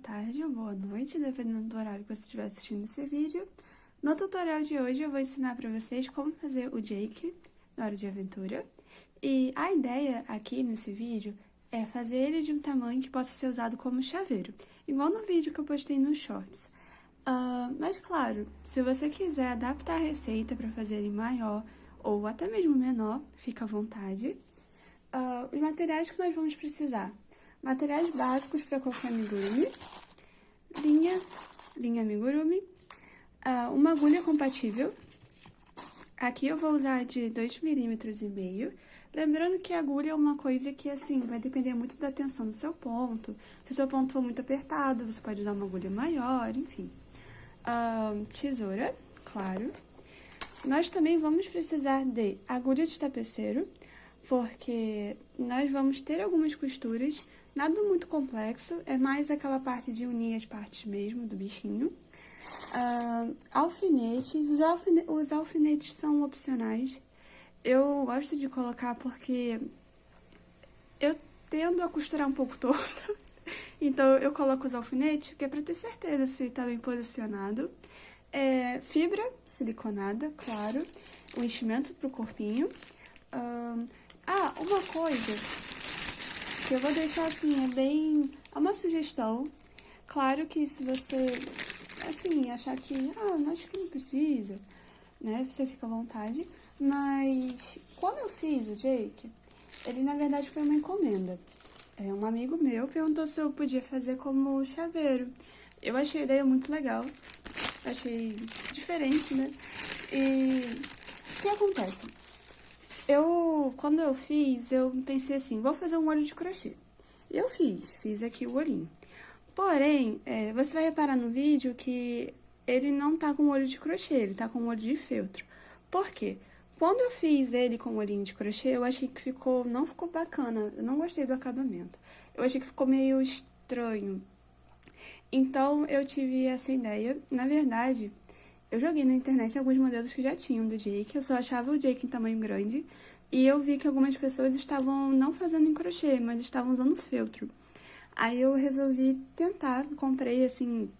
tarde ou boa noite, dependendo do horário que você estiver assistindo esse vídeo. No tutorial de hoje eu vou ensinar para vocês como fazer o Jake na Hora de Aventura. E a ideia aqui nesse vídeo é fazer ele de um tamanho que possa ser usado como chaveiro, igual no vídeo que eu postei nos shorts. Mas claro, se você quiser adaptar a receita para fazer ele maior ou até mesmo menor, fica à vontade. Os materiais que nós vamos precisar: materiais básicos para qualquer amigurumi, linha amigurumi, uma agulha compatível. Aqui eu vou usar de 2,5 mm. Lembrando que a agulha é uma coisa que, assim, vai depender muito da tensão do seu ponto. Se o seu ponto for muito apertado, você pode usar uma agulha maior, enfim. Tesoura, claro. Nós também vamos precisar de agulha de tapeceiro, porque nós vamos ter algumas costuras, nada muito complexo, é mais aquela parte de unir as partes mesmo do bichinho. Alfinetes, os alfinetes são opcionais. Eu gosto de colocar porque eu tendo a costurar um pouco torto, então eu coloco os alfinetes, que é pra ter certeza se tá bem posicionado. Fibra siliconada, claro, o enchimento pro corpinho. Uma coisa que eu vou deixar assim, é uma sugestão. Claro que se você, assim, achar que, acho que não precisa, né, você fica à vontade. Mas, quando eu fiz o Jake, ele na verdade foi uma encomenda. Um amigo meu perguntou se eu podia fazer como chaveiro. Eu achei a ideia muito legal, achei diferente, né? E o que acontece? Quando eu fiz, eu pensei assim, vou fazer um olho de crochê. E eu fiz aqui o olhinho. Porém, você vai reparar no vídeo que ele não tá com olho de crochê, ele tá com olho de feltro. Por quê? Quando eu fiz ele com o olhinho de crochê, eu achei que não ficou bacana, eu não gostei do acabamento. Eu achei que ficou meio estranho. Então, eu tive essa ideia. Na verdade, eu joguei na internet alguns modelos que já tinham do Jake, eu só achava o Jake em tamanho grande, e eu vi que algumas pessoas estavam não fazendo em crochê, mas estavam usando feltro. Aí eu resolvi tentar, comprei assim,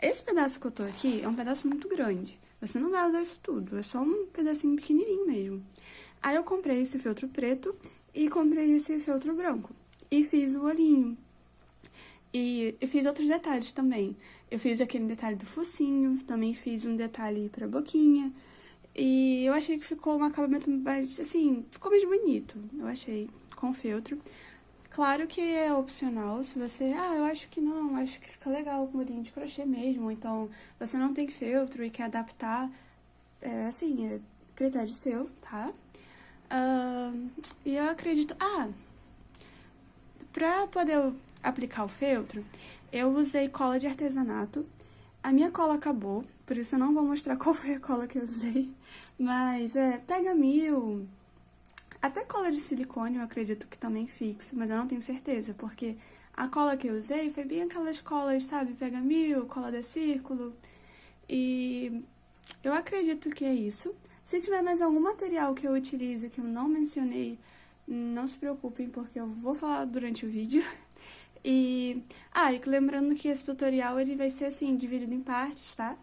esse pedaço que eu tô aqui é um pedaço muito grande, você não vai usar isso tudo, é só um pedacinho pequenininho mesmo. Aí eu comprei esse feltro preto e comprei esse feltro branco, e fiz o olhinho. E eu fiz outros detalhes também. Eu fiz aquele detalhe do focinho, também fiz um detalhe pra boquinha. E eu achei que ficou um acabamento mais, assim, ficou mais bonito, eu achei, com feltro. Claro que é opcional, se você, eu acho que não, acho que fica legal com bolinho de crochê mesmo, então você não tem feltro e quer adaptar, é critério seu, tá? E eu acredito, pra poder aplicar o feltro, eu usei cola de artesanato. A minha cola acabou, por isso eu não vou mostrar qual foi a cola que eu usei, mas pega mil, até cola de silicone eu acredito que também fixe, mas eu não tenho certeza, porque a cola que eu usei foi bem aquelas colas, sabe, pega mil, cola de círculo, e eu acredito que é isso. Se tiver mais algum material que eu utilize que eu não mencionei, não se preocupem, porque eu vou falar durante o vídeo. E lembrando que esse tutorial ele vai ser assim, dividido em partes, tá?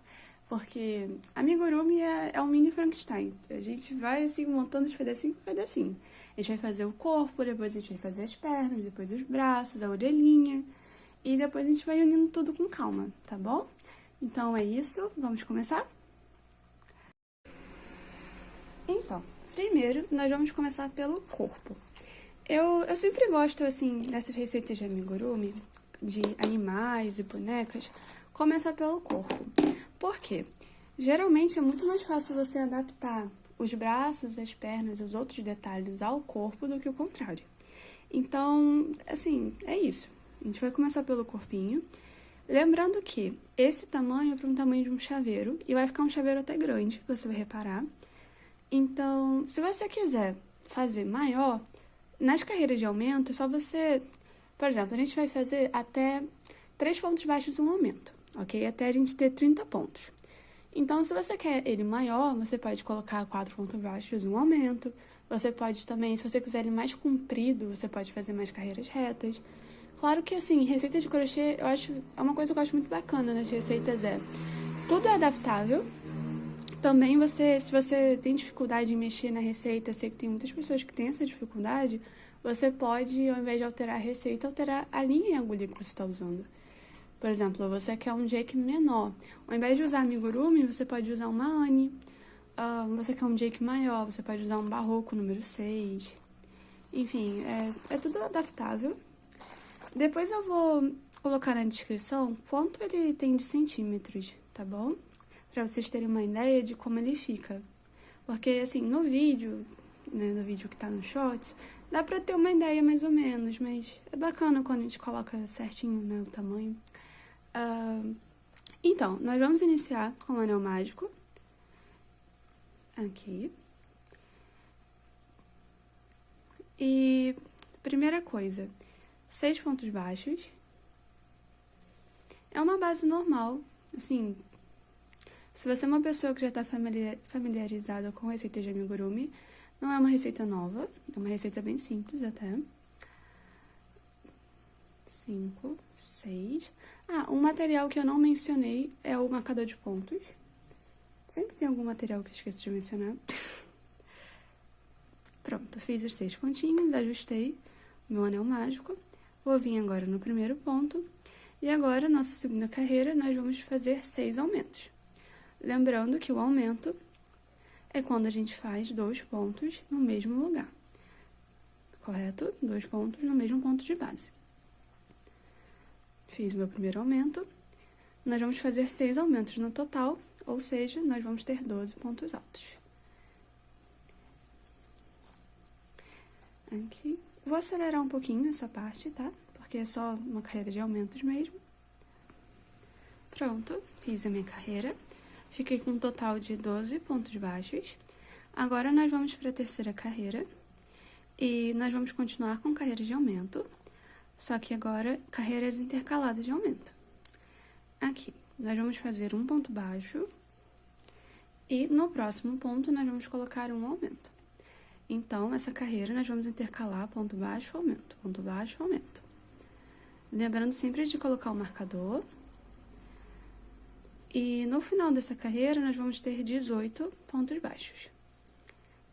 Porque amigurumi é um mini Frankenstein. A gente vai assim, montando os pedacinhos por pedacinho. A gente vai fazer o corpo, depois a gente vai fazer as pernas, depois os braços, a orelhinha. E depois a gente vai unindo tudo com calma, tá bom? Então é isso, vamos começar? Então, primeiro nós vamos começar pelo corpo. Eu sempre gosto, assim, dessas receitas de amigurumi, de animais e bonecas, começar pelo corpo. Por quê? Geralmente é muito mais fácil você adaptar os braços, as pernas e os outros detalhes ao corpo do que o contrário. Então, assim, é isso. A gente vai começar pelo corpinho. Lembrando que esse tamanho é para um tamanho de um chaveiro, e vai ficar um chaveiro até grande, você vai reparar. Então, se você quiser fazer maior, nas carreiras de aumento, é só você... Por exemplo, a gente vai fazer até 3 pontos baixos um aumento, ok? Até a gente ter 30 pontos. Então, se você quer ele maior, você pode colocar 4 pontos baixos um aumento. Você pode também, se você quiser ele mais comprido, você pode fazer mais carreiras retas. Claro que, assim, receita de crochê, eu acho, é uma coisa que eu acho muito bacana nas receitas, tudo é adaptável. Também se você tem dificuldade em mexer na receita, eu sei que tem muitas pessoas que têm essa dificuldade, você pode, ao invés de alterar a receita, alterar a linha e a agulha que você está usando. Por exemplo, você quer um jake menor. Ao invés de usar amigurumi, você pode usar uma Anne. Você quer um jake maior, você pode usar um barroco número 6. Enfim, é tudo adaptável. Depois eu vou colocar na descrição quanto ele tem de centímetros, tá bom? Pra vocês terem uma ideia de como ele fica. Porque, assim, no vídeo, né, no vídeo que tá no Shorts, dá pra ter uma ideia mais ou menos, mas é bacana quando a gente coloca certinho, né, o tamanho. Então, nós vamos iniciar com o anel mágico. Aqui. E, primeira coisa, 6 pontos baixos. É uma base normal, assim, se você é uma pessoa que já está familiarizada com receitas de amigurumi, não é uma receita nova, é uma receita bem simples até. 5, 6. Um material que eu não mencionei é o marcador de pontos. Sempre tem algum material que eu esqueço de mencionar. Pronto, fiz os 6 pontinhos, ajustei meu anel mágico. Vou vir agora no primeiro ponto. E agora, nossa segunda carreira, nós vamos fazer 6 aumentos. Lembrando que o aumento é quando a gente faz 2 pontos no mesmo lugar. Correto? 2 pontos no mesmo ponto de base. Fiz meu primeiro aumento. Nós vamos fazer 6 aumentos no total, ou seja, nós vamos ter 12 pontos altos. Aqui. Vou acelerar um pouquinho essa parte, tá? Porque é só uma carreira de aumentos mesmo. Pronto, fiz a minha carreira. Fiquei com um total de 12 pontos baixos. Agora, nós vamos para a terceira carreira. E nós vamos continuar com carreiras de aumento. Só que agora, carreiras intercaladas de aumento. Aqui, nós vamos fazer um ponto baixo. E no próximo ponto, nós vamos colocar um aumento. Então, essa carreira, nós vamos intercalar ponto baixo, aumento. Ponto baixo, aumento. Lembrando sempre de colocar o marcador. E no final dessa carreira, nós vamos ter 18 pontos baixos.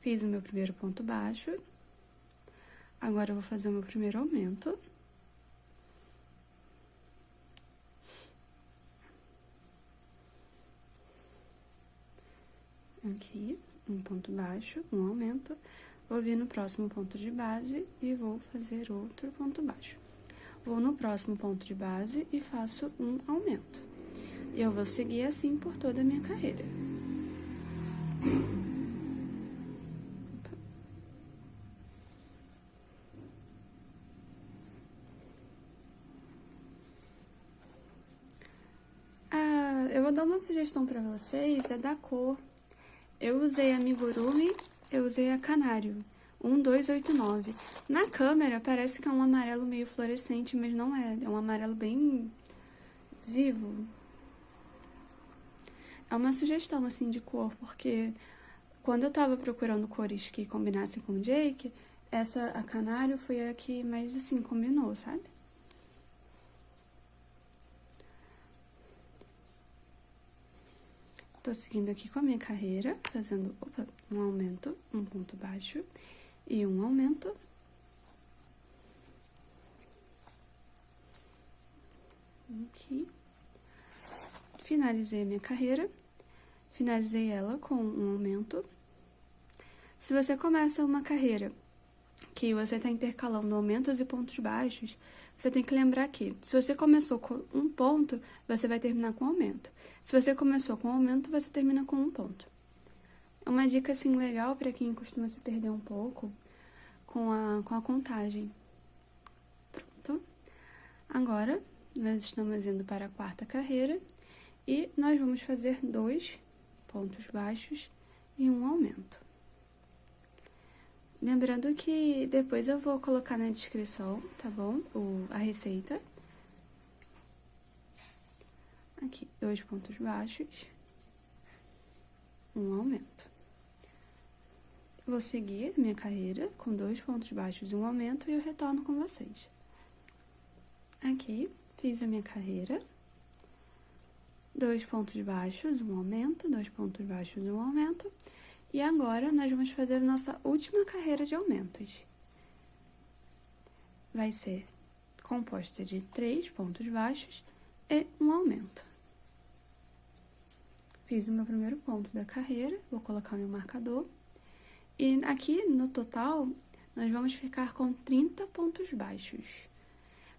Fiz o meu primeiro ponto baixo. Agora, eu vou fazer o meu primeiro aumento. Aqui, um ponto baixo, um aumento. Vou vir no próximo ponto de base e vou fazer outro ponto baixo. Vou no próximo ponto de base e faço um aumento. E eu vou seguir assim por toda a minha carreira. Eu vou dar uma sugestão pra vocês, é da cor. Eu usei amigurumi, eu usei a canário, 1289. Na câmera parece que é um amarelo meio fluorescente, mas não é. É um amarelo bem vivo. É uma sugestão, assim, de cor, porque quando eu tava procurando cores que combinassem com o Jake, a canário foi a que mais, assim, combinou, sabe? Tô seguindo aqui com a minha carreira, fazendo um aumento, um ponto baixo e um aumento. Aqui. Finalizei a minha carreira, finalizei ela com um aumento. Se você começa uma carreira que você está intercalando aumentos e pontos baixos, você tem que lembrar que, se você começou com um ponto, você vai terminar com aumento. Se você começou com aumento, você termina com um ponto. É uma dica, assim, legal para quem costuma se perder um pouco com a contagem. Pronto. Agora, nós estamos indo para a quarta carreira e nós vamos fazer 2 pontos baixos e um aumento. Lembrando que depois eu vou colocar na descrição, tá bom? A receita. Aqui, 2 pontos baixos, um aumento. Vou seguir minha carreira com 2 pontos baixos e um aumento e eu retorno com vocês. Aqui, fiz a minha carreira. 2 pontos baixos, um aumento, 2 pontos baixos, um aumento. E agora, nós vamos fazer a nossa última carreira de aumentos. Vai ser composta de 3 pontos baixos e um aumento. Fiz o meu primeiro ponto da carreira, vou colocar o meu marcador. E aqui, no total, nós vamos ficar com 30 pontos baixos.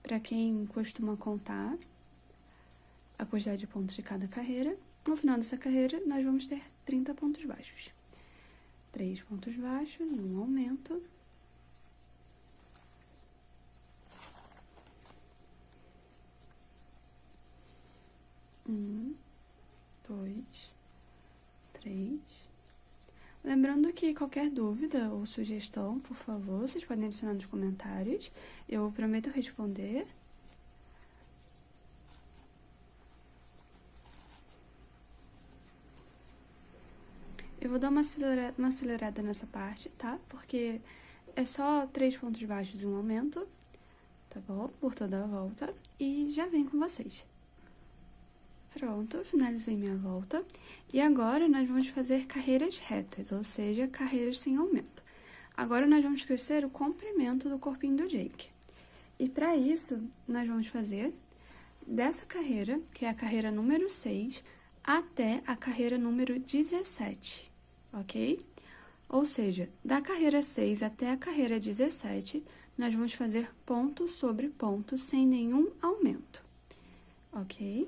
Para quem costuma contar a quantidade de pontos de cada carreira, no final dessa carreira, nós vamos ter 30 pontos baixos. 3 pontos baixos, um aumento. Um, 2, 3. Lembrando que qualquer dúvida ou sugestão, por favor, vocês podem adicionar nos comentários. Eu prometo responder. Eu vou dar uma acelerada nessa parte, tá? Porque é só 3 pontos baixos e um aumento, tá bom? Por toda a volta. E já vem com vocês. Pronto, finalizei minha volta. E agora, nós vamos fazer carreiras retas, ou seja, carreiras sem aumento. Agora, nós vamos crescer o comprimento do corpinho do Jake. E para isso, nós vamos fazer dessa carreira, que é a carreira número 6, até a carreira número 17, ok? Ou seja, da carreira 6 até a carreira 17, nós vamos fazer ponto sobre ponto sem nenhum aumento, ok?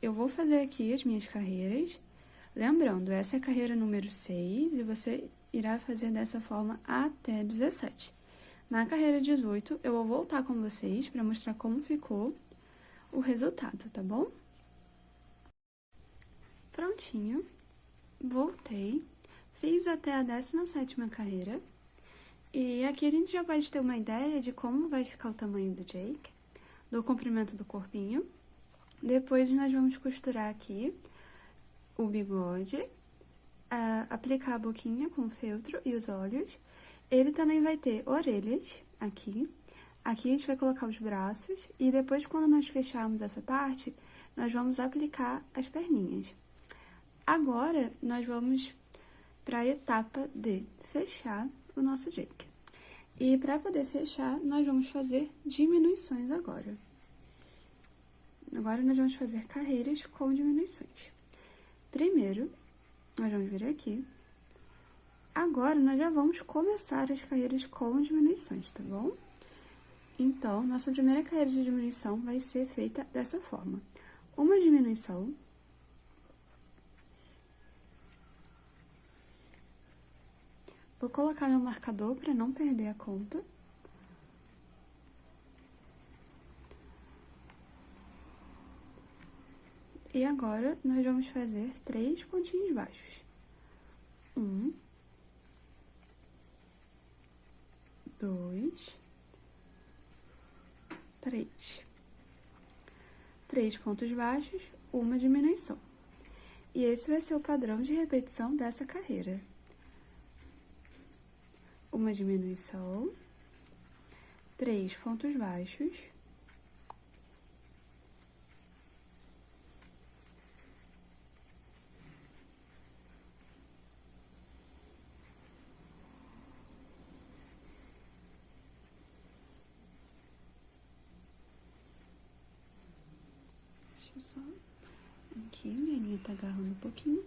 Eu vou fazer aqui as minhas carreiras. Lembrando, essa é a carreira número 6 e você irá fazer dessa forma até 17. Na carreira 18, eu vou voltar com vocês para mostrar como ficou o resultado, tá bom? Prontinho. Voltei. Fiz até a 17ª carreira. E aqui a gente já pode ter uma ideia de como vai ficar o tamanho do Jake, do comprimento do corpinho. Depois, nós vamos costurar aqui o bigode, aplicar a boquinha com o feltro e os olhos. Ele também vai ter orelhas aqui. Aqui a gente vai colocar os braços e depois, quando nós fecharmos essa parte, nós vamos aplicar as perninhas. Agora, nós vamos para a etapa de fechar o nosso Jake. E para poder fechar, nós vamos fazer diminuições agora. Agora, nós vamos fazer carreiras com diminuições. Primeiro, nós vamos vir aqui. Agora, nós já vamos começar as carreiras com diminuições, tá bom? Então, nossa primeira carreira de diminuição vai ser feita dessa forma. Uma diminuição. Vou colocar meu marcador para não perder a conta. E agora, nós vamos fazer 3 pontinhos baixos. 1, 2, 3. 3 pontos baixos, uma diminuição. E esse vai ser o padrão de repetição dessa carreira. Uma diminuição, 3 pontos baixos, só aqui, minha linha tá agarrando um pouquinho.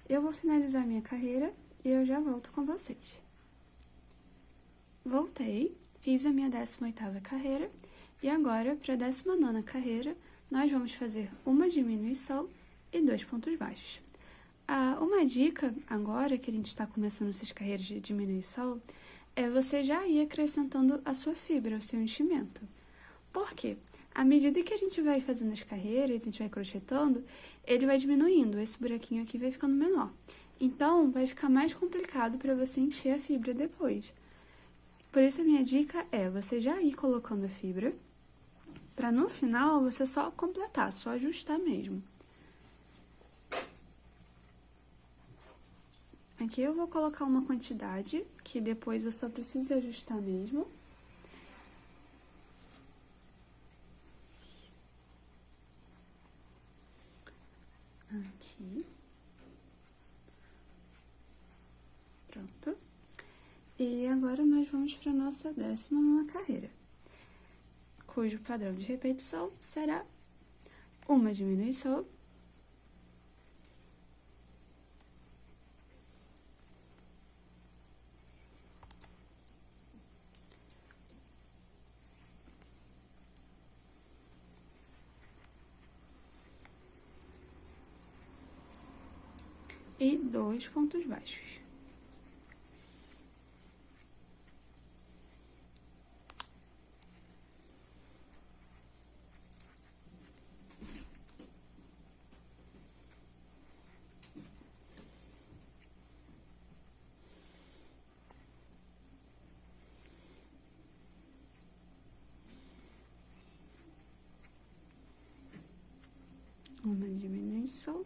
Eu vou finalizar minha carreira e eu já volto com vocês. Voltei, fiz a minha 18ª carreira e agora, para a 19ª carreira, nós vamos fazer uma diminuição e 2 pontos baixos. Uma dica agora, que a gente está começando essas carreiras de diminuição, é você já ir acrescentando a sua fibra, o seu enchimento. Por quê? À medida que a gente vai fazendo as carreiras, a gente vai crochetando, ele vai diminuindo, esse buraquinho aqui vai ficando menor. Então, vai ficar mais complicado para você encher a fibra depois. Por isso, a minha dica é você já ir colocando a fibra, para no final você só completar, só ajustar mesmo. Aqui eu vou colocar uma quantidade, que depois eu só preciso ajustar mesmo. aqui. Pronto. E agora nós vamos para a nossa 19ª carreira, cujo padrão de repetição será uma diminuição e 2 pontos baixos. Uma diminuição.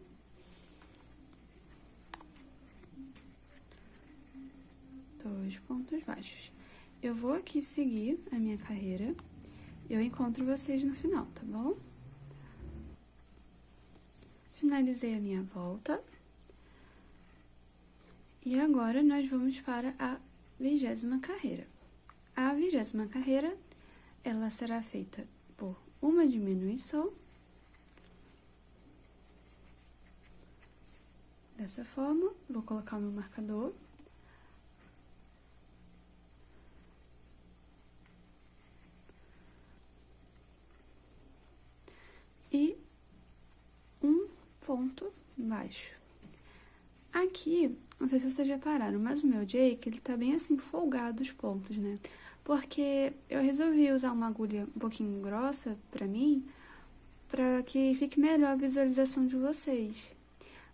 Dois pontos baixos. Eu vou aqui seguir a minha carreira. Eu encontro vocês no final, tá bom? Finalizei a minha volta. E agora nós vamos para a 20ª carreira. A 20ª carreira, ela será feita por uma diminuição. Dessa forma, vou colocar o meu marcador. E um ponto baixo. Aqui, não sei se vocês repararam, mas o meu Jake, ele tá bem assim, folgado os pontos, né? Porque eu resolvi usar uma agulha um pouquinho grossa pra mim, pra que fique melhor a visualização de vocês.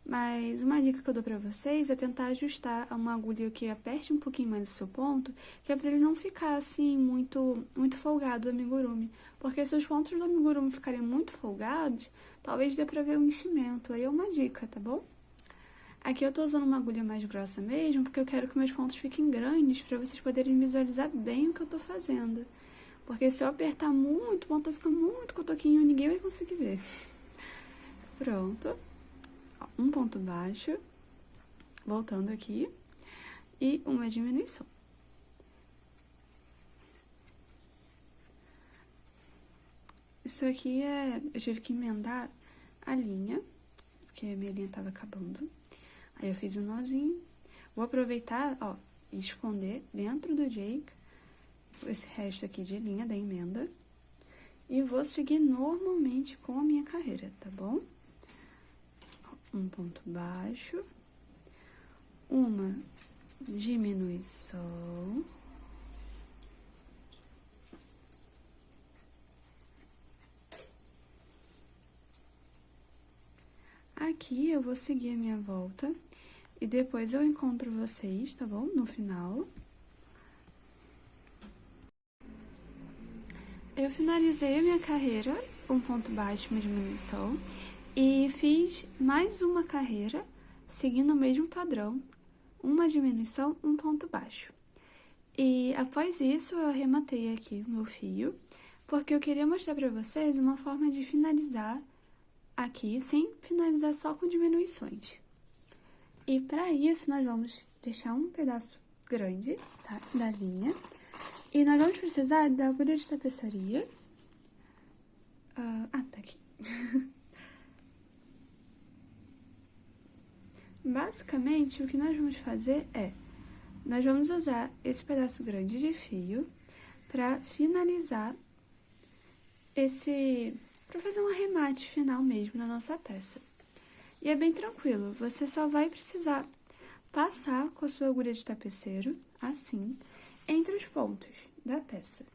Mas uma dica que eu dou pra vocês é tentar ajustar a uma agulha que aperte um pouquinho mais o seu ponto, que é pra ele não ficar assim, muito folgado o amigurumi. Porque se os pontos do amigurumi ficarem muito folgados, talvez dê pra ver o enchimento. Aí é uma dica, tá bom? Aqui eu tô usando uma agulha mais grossa mesmo, porque eu quero que meus pontos fiquem grandes, pra vocês poderem visualizar bem o que eu tô fazendo. Porque se eu apertar muito, o ponto fica muito cotoquinho, ninguém vai conseguir ver. Pronto. Um ponto baixo, voltando aqui, e uma diminuição. Isso aqui eu tive que emendar a linha, porque a minha linha tava acabando. Aí eu fiz um nozinho. Vou aproveitar, ó, e esconder dentro do Jake esse resto aqui de linha da emenda. E vou seguir normalmente com a minha carreira, tá bom? Um ponto baixo, uma diminuição, aqui eu vou seguir a minha volta e depois eu encontro vocês, tá bom? No final. Eu finalizei a minha carreira, um ponto baixo, uma diminuição. E fiz mais uma carreira, seguindo o mesmo padrão, uma diminuição, um ponto baixo. E após isso, eu arrematei aqui o meu fio, porque eu queria mostrar pra vocês uma forma de finalizar aqui, sem finalizar só com diminuições. E pra isso, nós vamos deixar um pedaço grande, tá, da linha, e nós vamos precisar da agulha de tapeçaria. Tá aqui. Basicamente, o que nós vamos fazer nós vamos usar esse pedaço grande de fio para finalizar para fazer um arremate final mesmo na nossa peça. E é bem tranquilo, você só vai precisar passar com a sua agulha de tapeceiro, assim, entre os pontos da peça.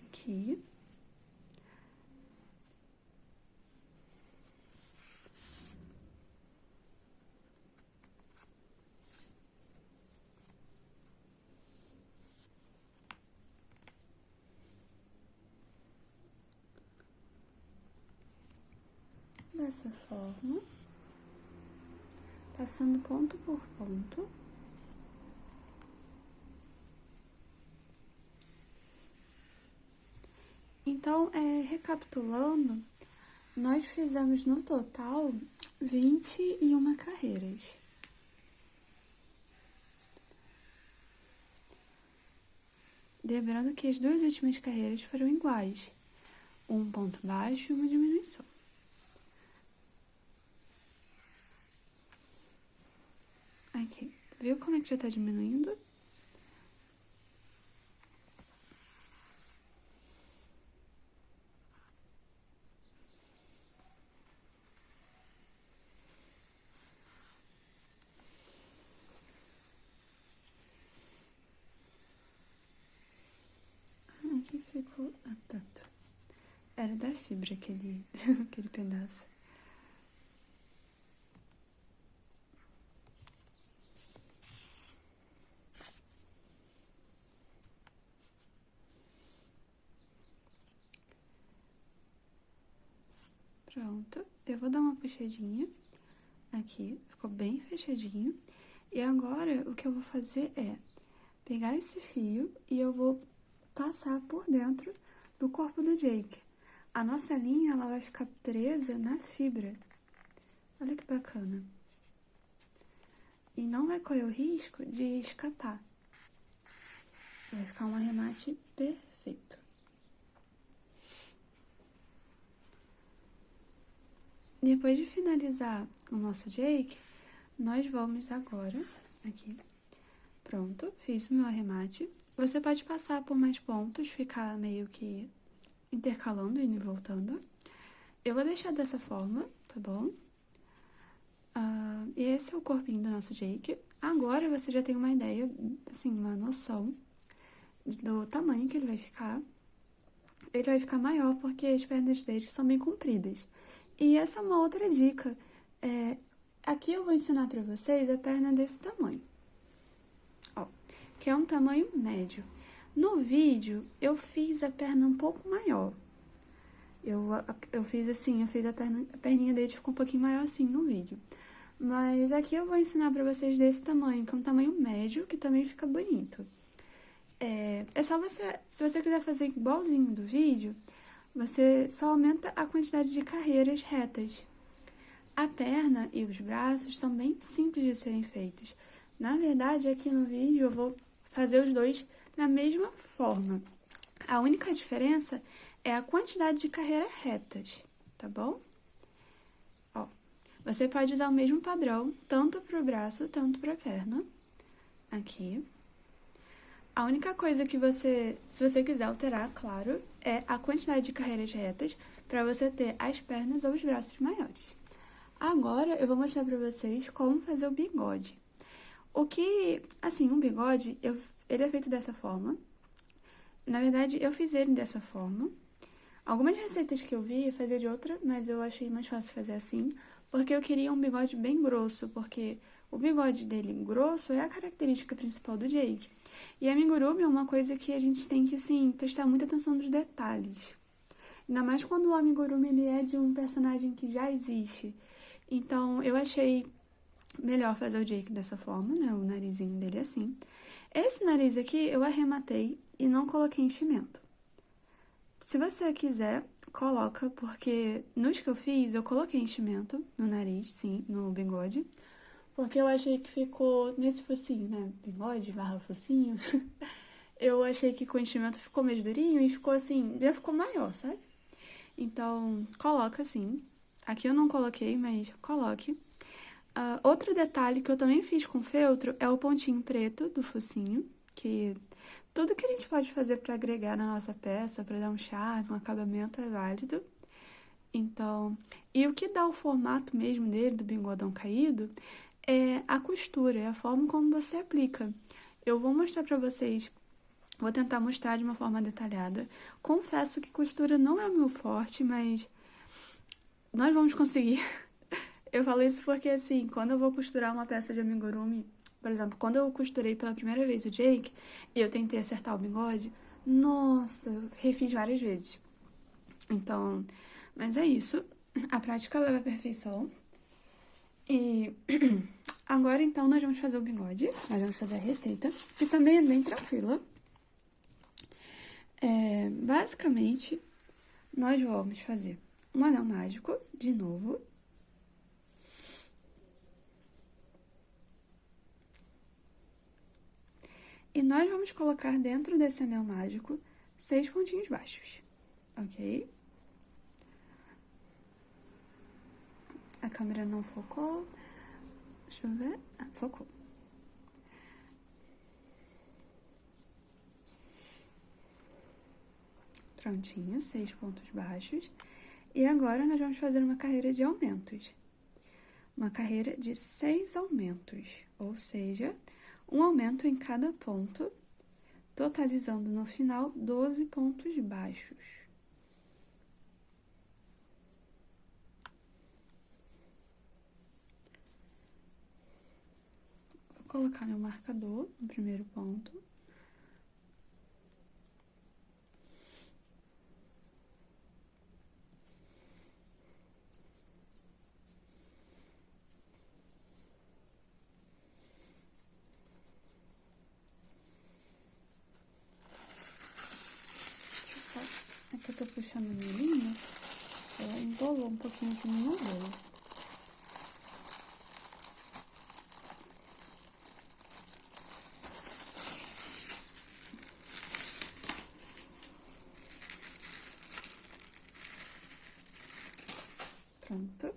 Aqui. Dessa forma, passando ponto por ponto. Então, recapitulando, nós fizemos no total 21 carreiras. Lembrando que as duas últimas carreiras foram iguais. Um ponto baixo e uma diminuição. Aqui. Viu como é que já está diminuindo? Aqui ficou... Ah, pronto. Era da fibra aquele pedaço. Pronto. Eu vou dar uma puxadinha aqui. Ficou bem fechadinho. E agora, o que eu vou fazer é pegar esse fio e eu vou passar por dentro do corpo do Jake. A nossa linha, ela vai ficar presa na fibra. Olha que bacana. E não vai correr o risco de escapar. Vai ficar um arremate perfeito. Depois de finalizar o nosso Jake, nós vamos agora, aqui, pronto, fiz o meu arremate. Você pode passar por mais pontos, ficar meio que intercalando, indo e voltando. Eu vou deixar dessa forma, tá bom? E esse é o corpinho do nosso Jake. Agora você já tem uma ideia, assim, uma noção do tamanho que ele vai ficar. Ele vai ficar maior porque as pernas dele são bem compridas. E essa é uma outra dica. Aqui eu vou ensinar pra vocês a perna desse tamanho. Ó, que é um tamanho médio. No vídeo, eu fiz a perna um pouco maior. Eu fiz assim, a perninha dele ficou um pouquinho maior assim no vídeo. Mas aqui eu vou ensinar pra vocês desse tamanho, que é um tamanho médio, que também fica bonito. É só você, se você quiser fazer igualzinho do vídeo, você só aumenta a quantidade de carreiras retas. A perna e os braços são bem simples de serem feitos. Na verdade, aqui no vídeo eu vou fazer os dois da mesma forma. A única diferença é a quantidade de carreiras retas, tá bom? Ó, você pode usar o mesmo padrão, tanto para o braço, tanto para a perna. Aqui. A única coisa que se você quiser alterar, claro, é a quantidade de carreiras retas para você ter as pernas ou os braços maiores. Agora, eu vou mostrar para vocês como fazer o bigode. Um bigode, ele é feito dessa forma. Na verdade, eu fiz ele dessa forma. Algumas receitas que eu vi, eu fazia de outra, mas eu achei mais fácil fazer assim, porque eu queria um bigode bem grosso, porque o bigode dele grosso é a característica principal do Jake. E amigurumi é uma coisa que a gente tem que, assim, prestar muita atenção nos detalhes. Ainda mais quando o amigurumi ele é de um personagem que já existe. Então, eu achei melhor fazer o Jake dessa forma, né? O narizinho dele assim. Esse nariz aqui eu arrematei e não coloquei enchimento. Se você quiser, coloca, porque nos que eu fiz, eu coloquei enchimento no nariz, sim, no bigode. Porque eu achei que ficou nesse focinho, né? Bigode / focinho. Eu achei que com o enchimento ficou meio durinho e ficou assim, já ficou maior, sabe? Então, coloca assim. Aqui eu não coloquei, mas coloque. Outro detalhe que eu também fiz com feltro é o pontinho preto do focinho, que tudo que a gente pode fazer para agregar na nossa peça, para dar um charme, um acabamento, é válido. Então, e o que dá o formato mesmo dele, do bigodão caído, é a costura, é a forma como você aplica. Eu vou mostrar pra vocês, vou tentar mostrar de uma forma detalhada. Confesso que costura não é o meu forte, mas nós vamos conseguir. Eu falo isso porque, assim, quando eu vou costurar uma peça de amigurumi, por exemplo, quando eu costurei pela primeira vez o Jake, e eu tentei acertar o bigode, nossa, eu refiz várias vezes. Então, mas é isso. A prática leva à perfeição. E agora, então, nós vamos fazer o bigode. Nós vamos fazer a receita, que também é bem tranquila. Basicamente, nós vamos fazer um anel mágico, de novo. E nós vamos colocar dentro desse anel mágico 6 pontinhos baixos, ok? A câmera não focou. Deixa eu ver. Ah, focou. Prontinho, 6 pontos baixos. E agora nós vamos fazer uma carreira de aumentos. Uma carreira de 6 aumentos, ou seja, um aumento em cada ponto, totalizando no final 12 pontos baixos. Vou colocar meu marcador no primeiro ponto. É que eu tô puxando a minha linha, ela embolou um pouquinho aqui no meu dedo. Pronto.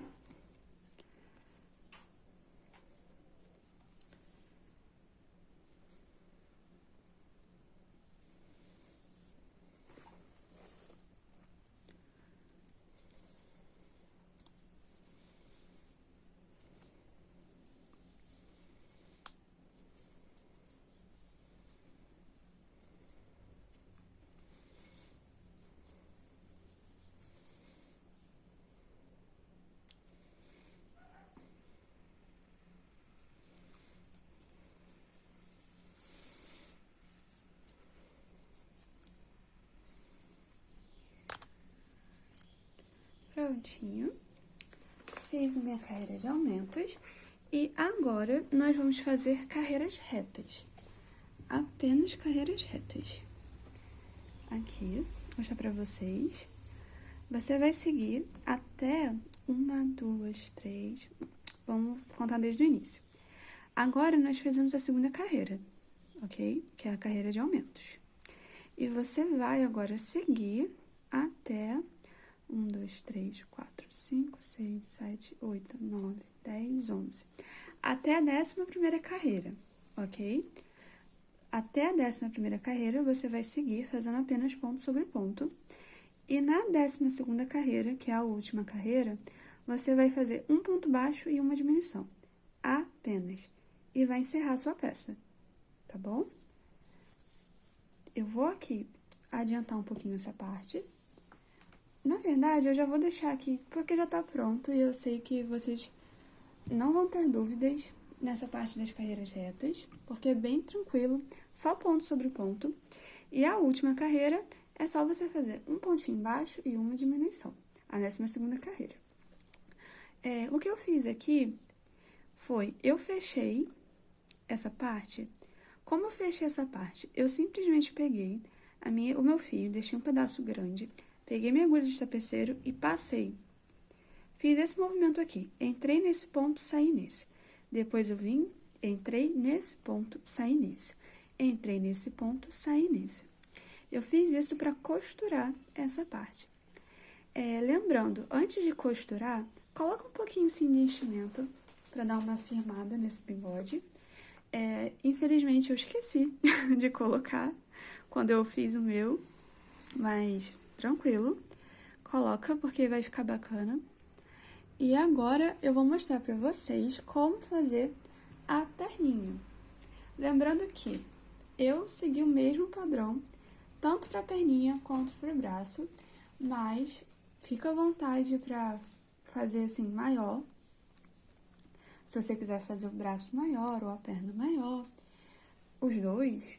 Prontinho. Fiz minha carreira de aumentos. E agora, nós vamos fazer carreiras retas. Apenas carreiras retas. Aqui, vou mostrar pra vocês. Você vai seguir até 1, 2, 3... Vamos contar desde o início. Agora, nós fizemos a segunda carreira, ok? Que é a carreira de aumentos. E você vai agora seguir até 1, 2, 3, 4, 5, 6, 7, 8, 9, 10, 11. Até a 11ª carreira, ok? Até a 11ª carreira, você vai seguir fazendo apenas ponto sobre ponto. E na 12ª carreira, que é a última carreira, você vai fazer um ponto baixo e uma diminuição. Apenas. E vai encerrar a sua peça, tá bom? Eu vou aqui adiantar um pouquinho essa parte. Na verdade, eu já vou deixar aqui, porque já tá pronto e eu sei que vocês não vão ter dúvidas nessa parte das carreiras retas, porque é bem tranquilo, só ponto sobre ponto. E a última carreira é só você fazer um pontinho baixo e uma diminuição, a 12ª carreira. O que eu fiz aqui foi, eu fechei essa parte. Como eu fechei essa parte? Eu simplesmente peguei o meu fio, deixei um pedaço grande, peguei minha agulha de tapeceiro e passei. Fiz esse movimento aqui, entrei nesse ponto, saí nesse. Depois eu vim, entrei nesse ponto, saí nesse. Entrei nesse ponto, saí nesse. Eu fiz isso para costurar essa parte. Lembrando, antes de costurar, coloca um pouquinho assim de enchimento para dar uma firmada nesse bigode. Infelizmente, eu esqueci de colocar quando eu fiz o meu, mas tranquilo, coloca porque vai ficar bacana. E agora eu vou mostrar para vocês como fazer a perninha. Lembrando que eu segui o mesmo padrão, tanto para a perninha quanto para o braço, mas fica à vontade para fazer assim maior. Se você quiser fazer o braço maior ou a perna maior, os dois,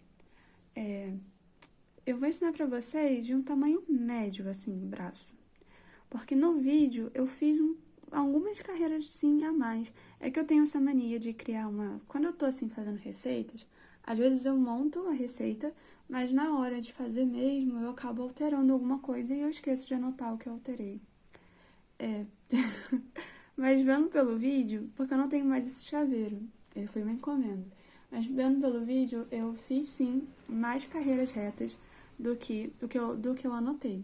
eu vou ensinar pra vocês de um tamanho médio, assim, o braço. Porque no vídeo eu fiz algumas carreiras, sim, a mais. É que eu tenho essa mania de criar uma... Quando eu tô, assim, fazendo receitas, às vezes eu monto a receita, mas na hora de fazer mesmo, eu acabo alterando alguma coisa e eu esqueço de anotar o que eu alterei. É. Mas vendo pelo vídeo, porque eu não tenho mais esse chaveiro, ele foi uma encomenda. Mas vendo pelo vídeo, eu fiz sim mais carreiras retas do que eu anotei.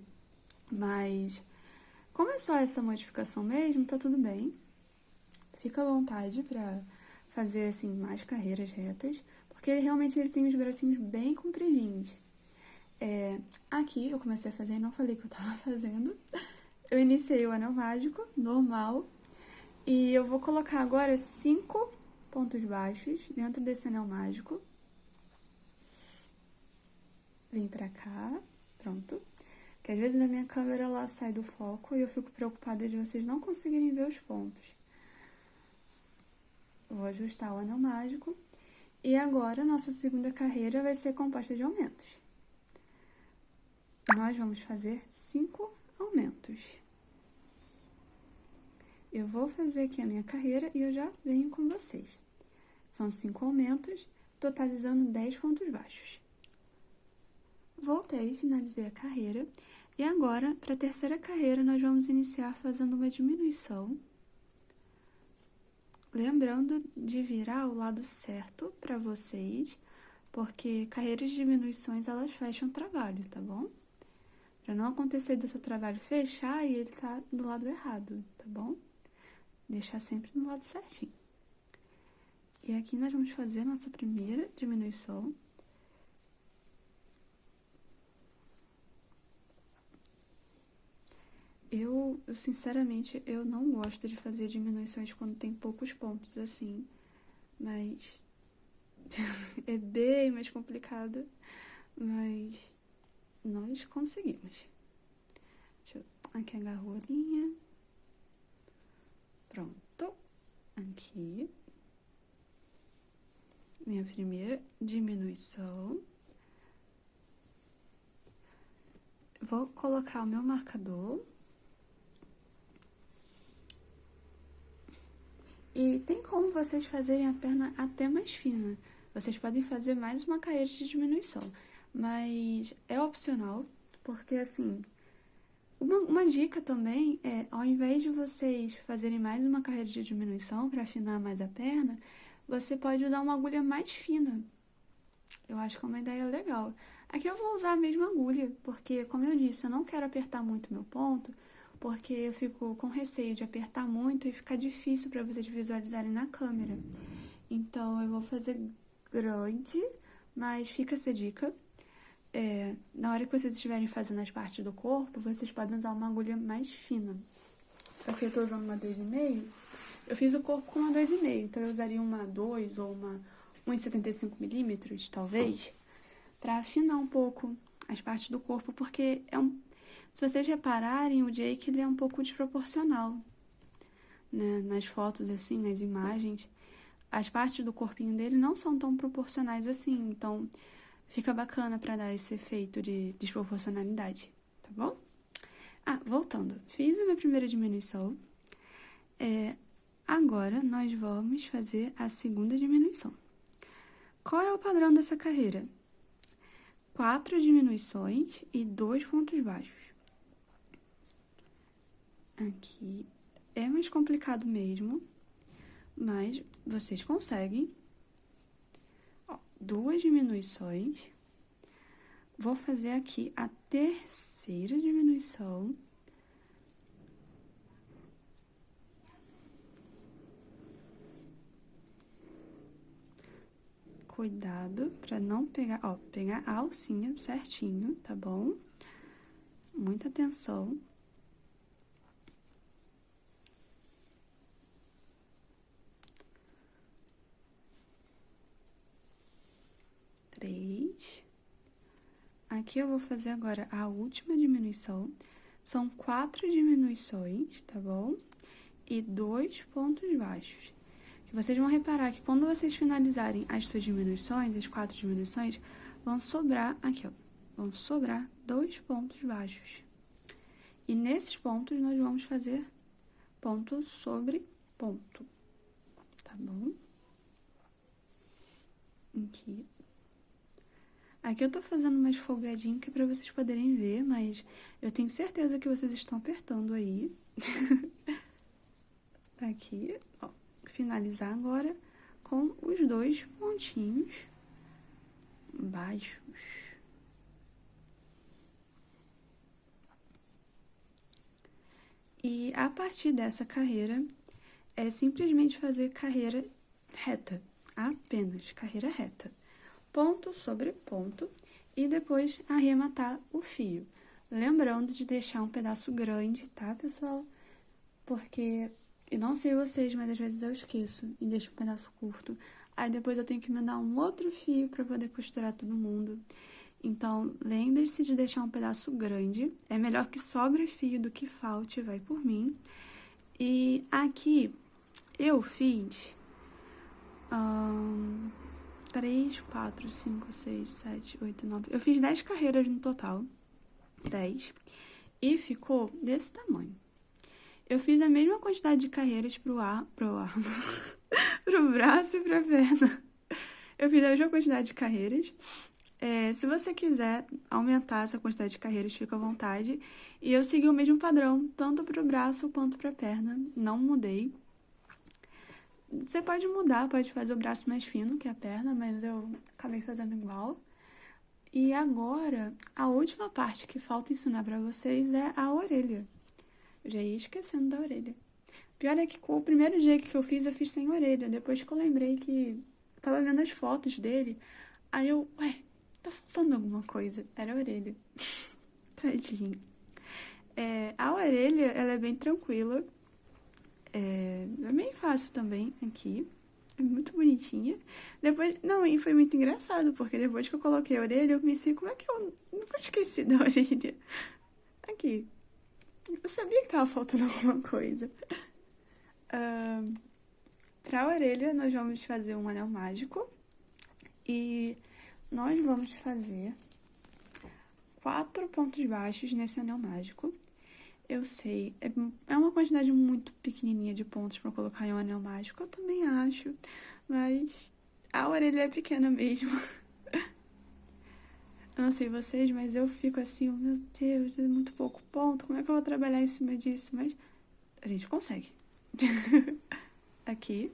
Mas, como é só essa modificação mesmo, tá tudo bem. Fica à vontade pra fazer assim mais carreiras retas, porque ele tem os bracinhos bem compridinhos. Aqui eu comecei a fazer e não falei que eu tava fazendo. Eu iniciei o anel mágico, normal, e eu vou colocar agora 5 pontos baixos dentro desse anel mágico. Vem pra cá, pronto. Porque às vezes a minha câmera ela sai do foco e eu fico preocupada de vocês não conseguirem ver os pontos. Eu vou ajustar o anel mágico. E agora, nossa segunda carreira vai ser composta de aumentos. Nós vamos fazer 5 aumentos. Eu vou fazer aqui a minha carreira e eu já venho com vocês. São 5 aumentos, totalizando 10 pontos baixos. Voltei, finalizei a carreira. E agora, para a terceira carreira, nós vamos iniciar fazendo uma diminuição. Lembrando de virar o lado certo para vocês, porque carreiras de diminuições, elas fecham o trabalho, tá bom? Para não acontecer do seu trabalho fechar e ele tá do lado errado, tá bom? Deixar sempre no lado certinho. E aqui nós vamos fazer a nossa primeira diminuição. Sinceramente, eu não gosto de fazer diminuições quando tem poucos pontos assim, mas é bem mais complicado, mas nós conseguimos. Aqui agarrou a linha. Pronto. Aqui. Minha primeira diminuição. Vou colocar o meu marcador. E tem como vocês fazerem a perna até mais fina. Vocês podem fazer mais uma carreira de diminuição, mas é opcional, porque assim, uma dica também é, ao invés de vocês fazerem mais uma carreira de diminuição para afinar mais a perna, você pode usar uma agulha mais fina. Eu acho que é uma ideia legal. Aqui eu vou usar a mesma agulha, porque, como eu disse, eu não quero apertar muito meu ponto, porque eu fico com receio de apertar muito e ficar difícil para vocês visualizarem na câmera. Então, eu vou fazer grande, mas fica essa dica. Na hora que vocês estiverem fazendo as partes do corpo, vocês podem usar uma agulha mais fina. Aqui eu tô usando uma 2,5. Eu fiz o corpo com uma 2,5, então eu usaria uma 2 ou uma 1,75 mm, talvez, para afinar um pouco as partes do corpo, porque se vocês repararem, o Jake ele é um pouco desproporcional, né? Nas fotos, assim, nas imagens, as partes do corpinho dele não são tão proporcionais assim, então fica bacana para dar esse efeito de desproporcionalidade, tá bom? Voltando, fiz a minha primeira diminuição. Agora, nós vamos fazer a segunda diminuição. Qual é o padrão dessa carreira? 4 diminuições e 2 pontos baixos. Aqui é mais complicado mesmo, mas vocês conseguem. 2 diminuições. Vou fazer aqui a terceira diminuição. Cuidado para não pegar, pegar a alcinha certinho, tá bom? Muita atenção. Aqui eu vou fazer agora a última diminuição. São 4 diminuições, tá bom? E 2 pontos baixos. Que vocês vão reparar que quando vocês finalizarem as suas diminuições, as 4 diminuições, vão sobrar aqui, vão sobrar 2 pontos baixos. E nesses pontos nós vamos fazer ponto sobre ponto, tá bom? Aqui eu tô fazendo mais folgadinho que é pra vocês poderem ver, mas eu tenho certeza que vocês estão apertando aí, Aqui, ó. Finalizar agora com os 2 pontinhos baixos. E a partir dessa carreira, é simplesmente fazer carreira reta. Apenas carreira reta. Ponto sobre ponto. E depois arrematar o fio. Lembrando de deixar um pedaço grande, tá, pessoal? Porque, eu não sei vocês, mas às vezes eu esqueço e deixo um pedaço curto. Aí depois eu tenho que mandar um outro fio para poder costurar todo mundo. Então, lembre-se de deixar um pedaço grande. É melhor que sobre fio do que falte, vai por mim. E aqui eu fiz 3, 4, 5, 6, 7, 8, 9. Eu fiz 10 carreiras no total. 10. E ficou desse tamanho. Eu fiz a mesma quantidade de carreiras pro braço e pra perna. Eu fiz a mesma quantidade de carreiras. Se você quiser aumentar essa quantidade de carreiras, fica à vontade. E eu segui o mesmo padrão, tanto pro braço quanto pra perna. Não mudei. Você pode mudar, pode fazer o braço mais fino que a perna, mas eu acabei fazendo igual. E agora, a última parte que falta ensinar pra vocês é a orelha. Eu já ia esquecendo da orelha. Pior é que o primeiro dia que eu fiz sem orelha. Depois que eu lembrei que eu tava vendo as fotos dele, aí eu, tá faltando alguma coisa. Era a orelha. Tadinho. A orelha, ela é bem tranquila. É bem fácil também aqui. É muito bonitinha. Depois, não, e foi muito engraçado, porque depois que eu coloquei a orelha, eu pensei, como é que eu nunca esqueci da orelha? Aqui. Eu sabia que tava faltando alguma coisa. Pra orelha, nós vamos fazer um anel mágico. E nós vamos fazer 4 pontos baixos nesse anel mágico. Eu sei, é uma quantidade muito pequenininha de pontos pra colocar em um anel mágico. Eu também acho, mas a orelha é pequena mesmo. Eu não sei vocês, mas eu fico assim, meu Deus, é muito pouco ponto. Como é que eu vou trabalhar em cima disso? Mas a gente consegue. Aqui.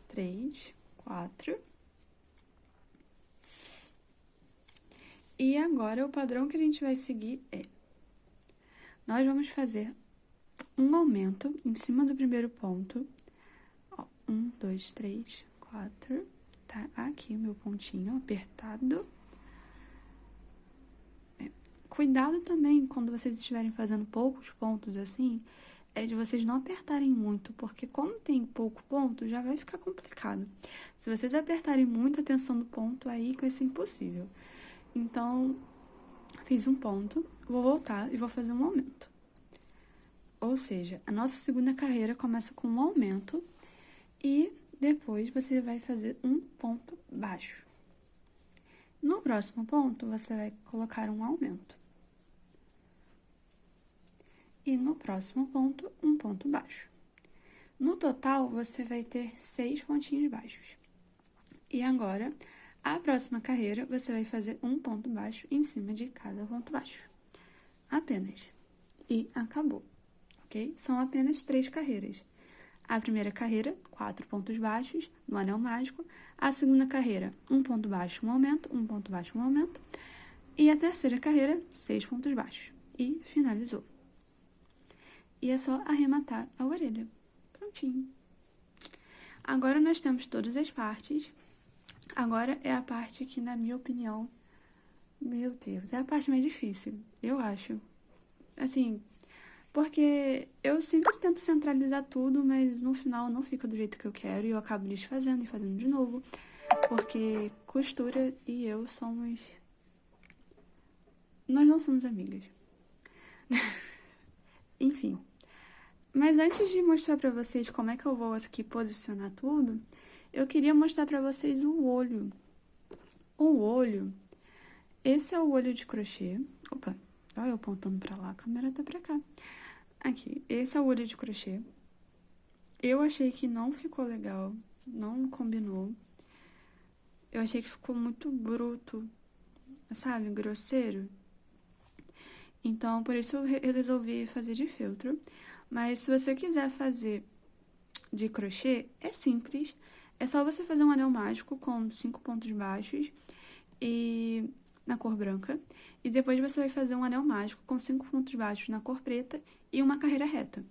3, 4. E agora o padrão que a gente vai seguir é: nós vamos fazer um aumento em cima do primeiro ponto. Ó, 1, 2, 3, 4. Tá aqui o meu pontinho apertado. Cuidado também quando vocês estiverem fazendo poucos pontos assim, é de vocês não apertarem muito, porque como tem pouco ponto, já vai ficar complicado. Se vocês apertarem muito a tensão do ponto, aí vai ser impossível. Então, fiz um ponto, vou voltar e vou fazer um aumento. Ou seja, a nossa segunda carreira começa com um aumento e depois você vai fazer um ponto baixo. No próximo ponto, você vai colocar um aumento. E no próximo ponto, um ponto baixo. No total, você vai ter 6 pontinhos baixos. E agora, a próxima carreira, você vai fazer um ponto baixo em cima de cada ponto baixo. Apenas. E acabou, ok? São apenas 3 carreiras. A primeira carreira, 4 pontos baixos no anel mágico. A segunda carreira, um ponto baixo, um aumento, um ponto baixo, um aumento. E a terceira carreira, 6 pontos baixos. E finalizou. E é só arrematar a orelha. Prontinho. Agora nós temos todas as partes. Agora é a parte que, na minha opinião, meu Deus, é a parte mais difícil, eu acho. Assim, porque eu sempre tento centralizar tudo, mas no final não fica do jeito que eu quero e eu acabo desfazendo e fazendo de novo. Porque costura e eu somos... Nós não somos amigas. Enfim. Mas antes de mostrar pra vocês como é que eu vou aqui posicionar tudo, eu queria mostrar pra vocês o olho. O olho, esse é o olho de crochê. Opa, olha eu apontando pra lá, a câmera tá pra cá. Aqui, esse é o olho de crochê. Eu achei que não ficou legal, não combinou. Eu achei que ficou muito bruto, sabe, grosseiro. Então, por isso eu resolvi fazer de feltro. Mas se você quiser fazer de crochê, é simples. É só você fazer um anel mágico com 5 pontos baixos e na cor branca. E depois você vai fazer um anel mágico com 5 pontos baixos na cor preta e uma carreira reta.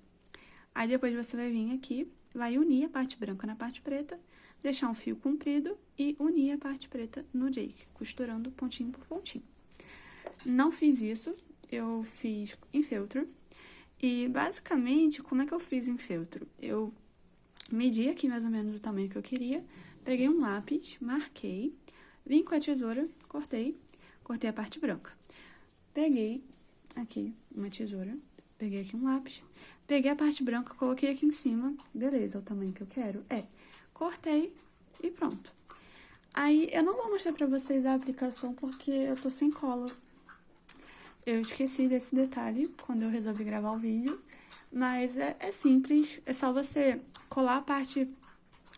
Aí depois você vai vir aqui, vai unir a parte branca na parte preta, deixar um fio comprido e unir a parte preta no Jake, costurando pontinho por pontinho. Não fiz isso, eu fiz em feltro. E basicamente, como é que eu fiz em feltro? Eu medi aqui mais ou menos o tamanho que eu queria, peguei um lápis, marquei, vim com a tesoura, cortei a parte branca. Peguei aqui uma tesoura, peguei aqui um lápis, peguei a parte branca, coloquei aqui em cima, beleza, é o tamanho que eu quero, cortei e pronto. Aí, eu não vou mostrar pra vocês a aplicação porque eu tô sem cola. Eu esqueci desse detalhe quando eu resolvi gravar o vídeo, mas é simples, é só você colar a parte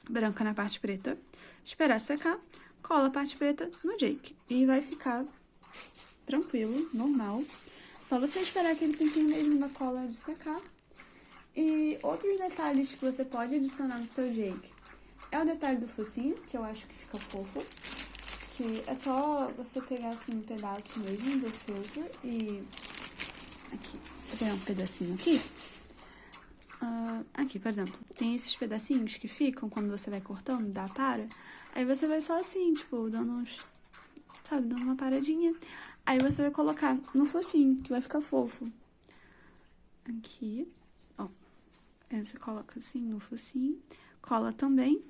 branca na parte preta, esperar secar, cola a parte preta no Jake e vai ficar tranquilo, normal. Só você esperar aquele tempinho mesmo da cola de secar. E outros detalhes que você pode adicionar no seu Jake é o detalhe do focinho, que eu acho que fica fofo. Que é só você pegar assim um pedaço mesmo do feltro e... Aqui, vou pegar um pedacinho aqui. Aqui, por exemplo, tem esses pedacinhos que ficam quando você vai cortando, dá para. Aí você vai só assim, tipo, dando uns... Sabe, dando uma paradinha. Aí você vai colocar no focinho, que vai ficar fofo. Aqui, ó. Aí você coloca assim no focinho. Cola também.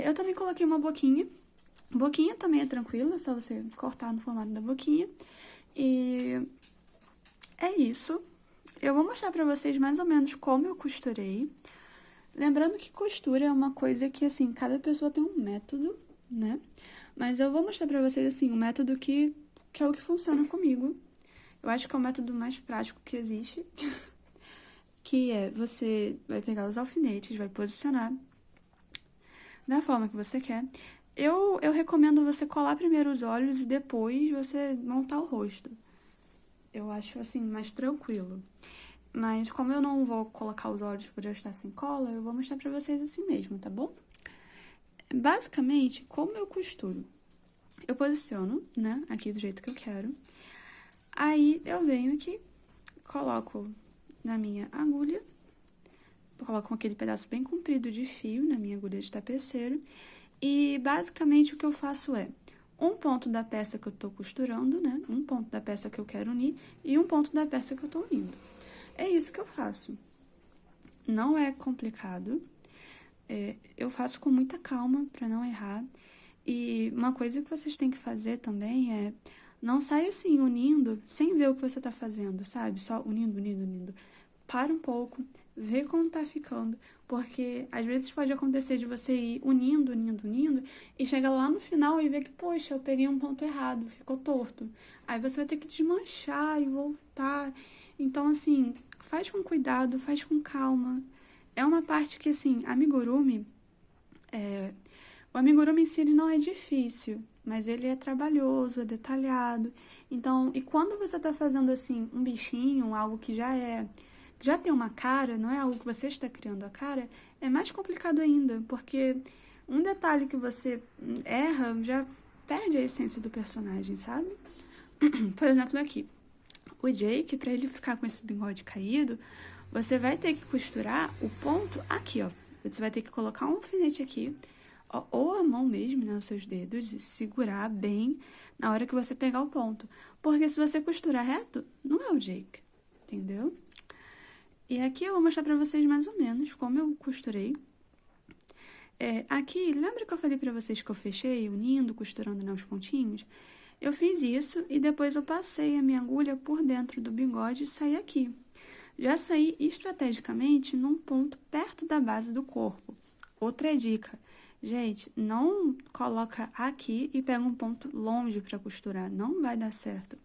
Eu também coloquei uma boquinha. Boquinha também é tranquila, é só você cortar no formato da boquinha. E é isso. Eu vou mostrar pra vocês mais ou menos como eu costurei. Lembrando que costura é uma coisa que, assim, cada pessoa tem um método, né? Mas eu vou mostrar pra vocês, assim, um método que é o que funciona comigo. Eu acho que é o método mais prático que existe. Que é, você vai pegar os alfinetes, vai posicionar da forma que você quer. Eu recomendo você colar primeiro os olhos e depois você montar o rosto. Eu acho, assim, mais tranquilo. Mas como eu não vou colocar os olhos por eu estar sem cola, eu vou mostrar pra vocês assim mesmo, tá bom? Basicamente, como eu costuro? Eu posiciono, né, aqui do jeito que eu quero. Aí, eu venho aqui, coloco na minha agulha, coloco aquele pedaço bem comprido de fio na minha agulha de tapeceiro. E, basicamente, o que eu faço é um ponto da peça que eu tô costurando, né, um ponto da peça que eu quero unir e um ponto da peça que eu tô unindo. É isso que eu faço. Não é complicado. Eu faço com muita calma para não errar. E uma coisa que vocês têm que fazer também é não sair assim unindo sem ver o que você tá fazendo, sabe? Só unindo, unindo, unindo. Para um pouco, vê como tá ficando, porque às vezes pode acontecer de você ir unindo, unindo, unindo e chegar lá no final e ver que, poxa, eu peguei um ponto errado, ficou torto. Aí você vai ter que desmanchar e voltar. Então, assim, faz com cuidado, faz com calma. É uma parte que, assim, amigurumi, o amigurumi em si ele não é difícil, mas ele é trabalhoso, é detalhado. Então, e quando você tá fazendo, assim, um bichinho, algo que já tem uma cara, não é algo que você está criando a cara, é mais complicado ainda, porque um detalhe que você erra já perde a essência do personagem, sabe? Por exemplo, aqui. O Jake, pra ele ficar com esse bigode caído, você vai ter que costurar o ponto aqui, ó. Você vai ter que colocar um alfinete aqui, ó, ou a mão mesmo, né, os seus dedos, e segurar bem na hora que você pegar o ponto. Porque se você costurar reto, não é o Jake, entendeu? E aqui eu vou mostrar pra vocês mais ou menos como eu costurei. Aqui, lembra que eu falei pra vocês que eu fechei unindo, costurando, né, os pontinhos? Eu fiz isso e depois eu passei a minha agulha por dentro do bigode e saí aqui. Já saí estrategicamente num ponto perto da base do corpo. Outra dica, gente, não coloca aqui e pega um ponto longe para costurar, não vai dar certo.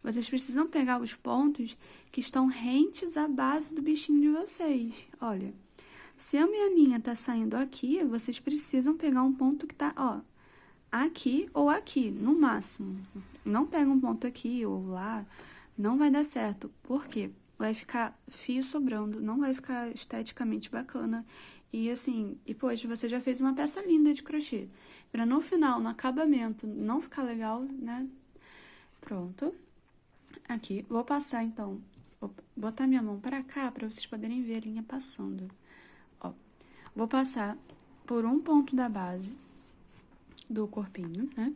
Vocês precisam pegar os pontos que estão rentes à base do bichinho de vocês. Olha, se a minha linha tá saindo aqui, vocês precisam pegar um ponto que tá, ó, aqui ou aqui, no máximo. Não pega um ponto aqui ou lá, não vai dar certo. Por quê? Vai ficar fio sobrando, não vai ficar esteticamente bacana. E assim, poxa, você já fez uma peça linda de crochê. Pra no final, no acabamento, não ficar legal, né? Pronto. Aqui, vou passar então, vou botar minha mão pra cá pra vocês poderem ver a linha passando. Ó, vou passar por um ponto da base do corpinho, né?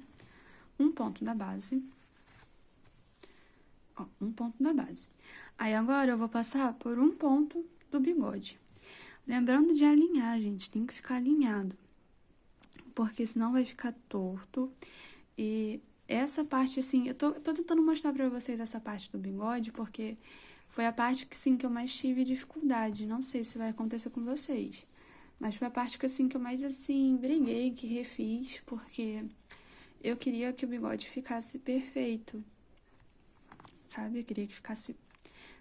Um ponto da base. Ó, um ponto da base. Aí agora eu vou passar por um ponto do bigode. Lembrando de alinhar, gente, tem que ficar alinhado. Porque senão vai ficar torto. E essa parte, assim, eu tô tentando mostrar pra vocês essa parte do bigode, porque foi a parte que, sim, que eu mais tive dificuldade. Não sei se vai acontecer com vocês. Mas foi a parte que, assim, que eu mais, assim, briguei, que refiz, porque eu queria que o bigode ficasse perfeito. Sabe? Eu queria que ficasse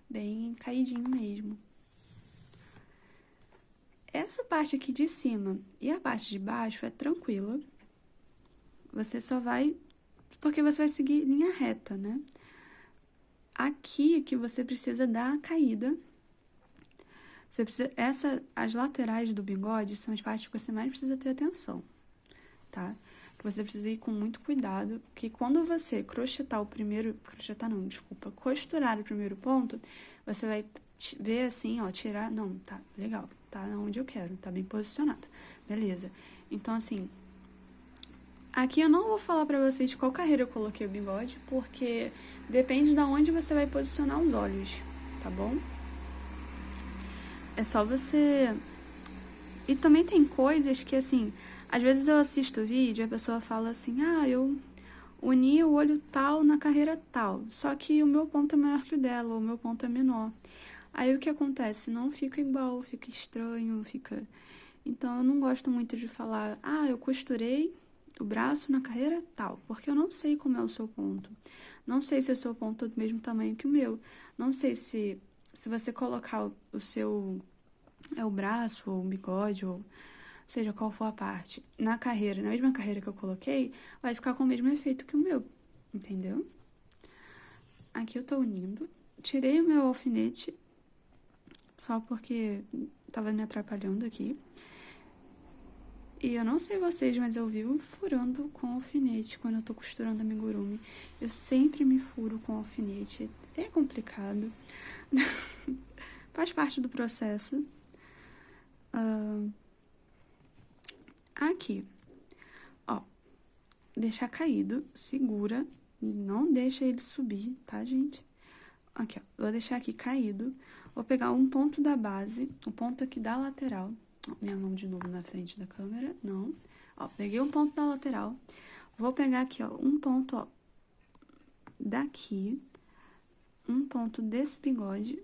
bem caidinho mesmo. Essa parte aqui de cima e a parte de baixo é tranquila. Você só vai... Porque você vai seguir linha reta, né? Aqui que você precisa dar a caída. Você precisa... as laterais do bigode são as partes que você mais precisa ter atenção, tá? Que você precisa ir com muito cuidado, que quando você crochetar o primeiro... Crochetar não, desculpa. Costurar o primeiro ponto, você vai ver assim, ó, tirar... Não, tá legal, tá onde eu quero, tá bem posicionado. Beleza. Então, assim... Aqui eu não vou falar pra vocês qual carreira eu coloquei o bigode, porque depende de onde você vai posicionar os olhos, tá bom? É só você... E também tem coisas que, assim, às vezes eu assisto o vídeo e a pessoa fala assim, ah, eu uni o olho tal na carreira tal, só que o meu ponto é maior que o dela, ou o meu ponto é menor. Aí o que acontece? Não fica igual, fica estranho, fica... Então eu não gosto muito de falar, ah, eu costurei o braço na carreira tal, porque eu não sei como é o seu ponto. Não sei se o seu ponto é do mesmo tamanho que o meu. Não sei se você colocar o seu... É o braço, ou o bigode, ou seja, qual for a parte, na carreira, na mesma carreira que eu coloquei, vai ficar com o mesmo efeito que o meu, entendeu? Aqui eu tô unindo. Tirei o meu alfinete, só porque tava me atrapalhando aqui. E eu não sei vocês, mas eu vivo furando com alfinete quando eu tô costurando amigurumi. Eu sempre me furo com alfinete. É complicado. Faz parte do processo. Aqui. Ó. Deixar caído. Segura. Não deixa ele subir, tá, gente? Aqui, ó. Vou deixar aqui caído. Vou pegar um ponto da base. O ponto aqui da lateral. Minha mão de novo na frente da câmera, não. Ó, peguei um ponto da lateral. Vou pegar aqui, ó, um ponto, ó, daqui. Um ponto desse bigode.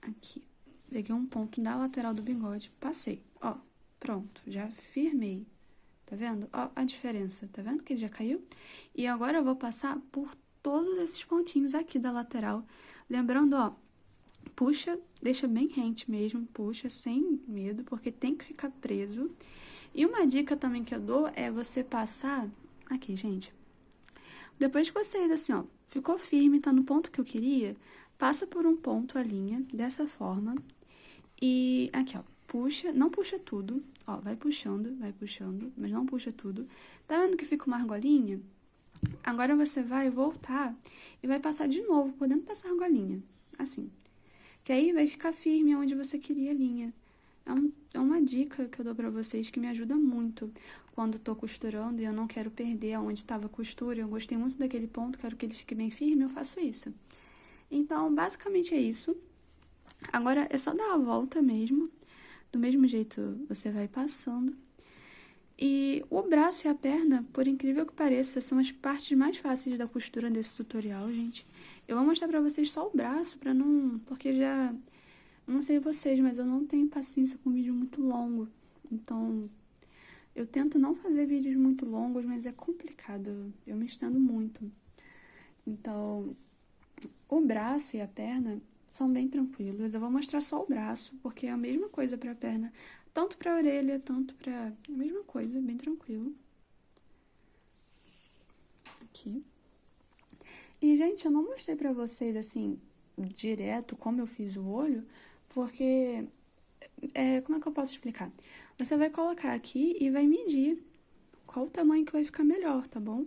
Aqui. Peguei um ponto da lateral do bigode, passei. Ó, pronto, já firmei. Tá vendo? Ó a diferença, tá vendo que ele já caiu? E agora eu vou passar por todos esses pontinhos aqui da lateral. Lembrando, ó, puxa, deixa bem rente mesmo, puxa sem medo, porque tem que ficar preso. E uma dica também que eu dou é você passar... Aqui, gente. Depois que vocês, assim, ó, ficou firme, tá no ponto que eu queria, passa por um ponto a linha, dessa forma. E aqui, ó, puxa, não puxa tudo, ó, vai puxando, mas não puxa tudo. Tá vendo que fica uma argolinha? Agora você vai voltar e vai passar de novo por dentro dessa argolinha, assim. Que aí vai ficar firme onde você queria a linha. É uma dica que eu dou pra vocês que me ajuda muito quando tô costurando e eu não quero perder aonde estava a costura. Eu gostei muito daquele ponto, quero que ele fique bem firme, eu faço isso. Então, basicamente é isso. Agora é só dar a volta mesmo. Do mesmo jeito você vai passando. E o braço e a perna, por incrível que pareça, são as partes mais fáceis da costura desse tutorial, gente. Eu vou mostrar pra vocês só o braço, pra não... Porque já... Não sei vocês, mas eu não tenho paciência com vídeo muito longo. Então, eu tento não fazer vídeos muito longos, mas é complicado. Eu me estendo muito. Então, o braço e a perna são bem tranquilos. Eu vou mostrar só o braço, porque é a mesma coisa pra perna. Tanto pra orelha, tanto pra... É a mesma coisa, bem tranquilo. Aqui. E, gente, eu não mostrei pra vocês, assim, direto como eu fiz o olho, porque, como é que eu posso explicar? Você vai colocar aqui e vai medir qual o tamanho que vai ficar melhor, tá bom?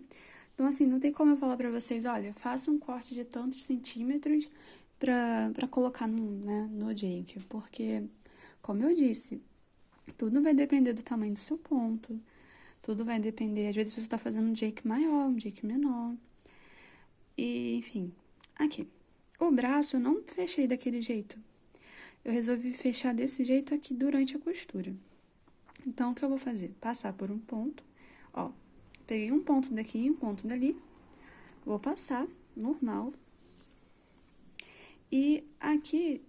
Então, assim, não tem como eu falar pra vocês, olha, faça um corte de tantos centímetros pra colocar no Jake, porque, como eu disse, tudo vai depender do tamanho do seu ponto, tudo vai depender, às vezes você tá fazendo um Jake maior, um Jake menor, e, enfim, aqui. O braço eu não fechei daquele jeito, eu resolvi fechar desse jeito aqui durante a costura. Então, o que eu vou fazer? Passar por um ponto, ó, peguei um ponto daqui e um ponto dali, vou passar, normal. E aqui,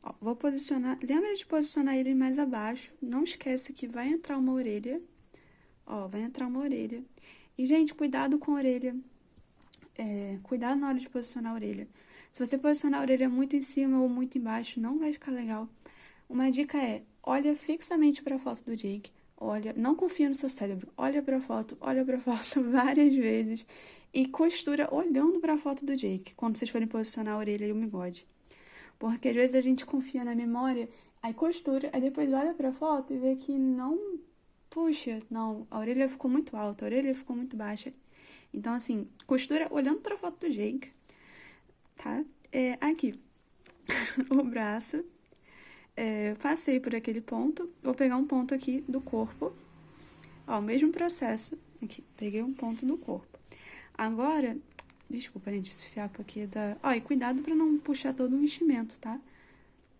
ó, vou posicionar, lembra de posicionar ele mais abaixo, não esquece que vai entrar uma orelha, ó, vai entrar uma orelha. E, gente, cuidado com a orelha, cuidado na hora de posicionar a orelha. Se você posicionar a orelha muito em cima ou muito embaixo, não vai ficar legal. Uma dica é, olha fixamente para a foto do Jake, olha, não confia no seu cérebro, olha para a foto várias vezes e costura olhando para a foto do Jake, quando vocês forem posicionar a orelha e o bigode. Porque às vezes a gente confia na memória, aí costura, aí depois olha para a foto e vê que não, puxa, não, a orelha ficou muito alta, a orelha ficou muito baixa. Então, assim, costura olhando para a foto do Jake, tá? Aqui, o braço. Passei por aquele ponto, vou pegar um ponto aqui do corpo, ó, o mesmo processo, aqui, peguei um ponto do corpo. Agora, desculpa, gente, esse fiapo aqui ó, e cuidado pra não puxar todo o enchimento, tá?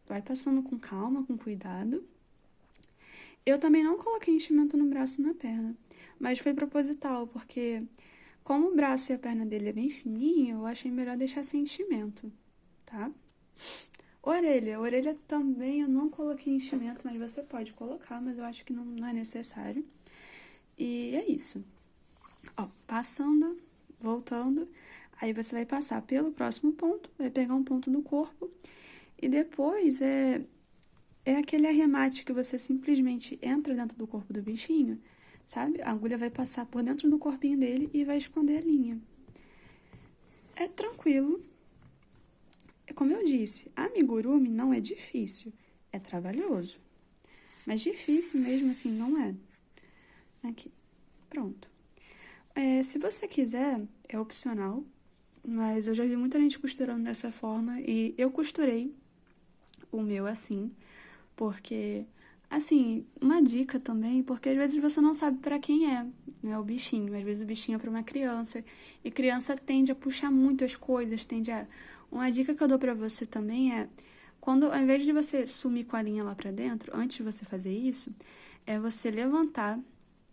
Vai passando com calma, com cuidado. Eu também não coloquei enchimento no braço e na perna, mas foi proposital, porque como o braço e a perna dele é bem fininho, eu achei melhor deixar sem enchimento, tá? Orelha também eu não coloquei enchimento, mas você pode colocar, mas eu acho que não é necessário. E é isso. Ó, passando, voltando, aí você vai passar pelo próximo ponto, vai pegar um ponto no corpo, e depois é aquele arremate que você simplesmente entra dentro do corpo do bichinho, sabe? A agulha vai passar por dentro do corpinho dele e vai esconder a linha. É tranquilo. Como eu disse, amigurumi não é difícil, é trabalhoso. Mas difícil mesmo assim não é. Aqui, pronto. Se você quiser, é opcional, mas eu já vi muita gente costurando dessa forma e eu costurei o meu assim, porque, assim, uma dica também, porque às vezes você não sabe pra quem é, né, o bichinho. Às vezes o bichinho é pra uma criança e criança tende a puxar muito as coisas, tende a... Uma dica que eu dou pra você também é, quando, ao invés de você sumir com a linha lá pra dentro, antes de você fazer isso, é você levantar.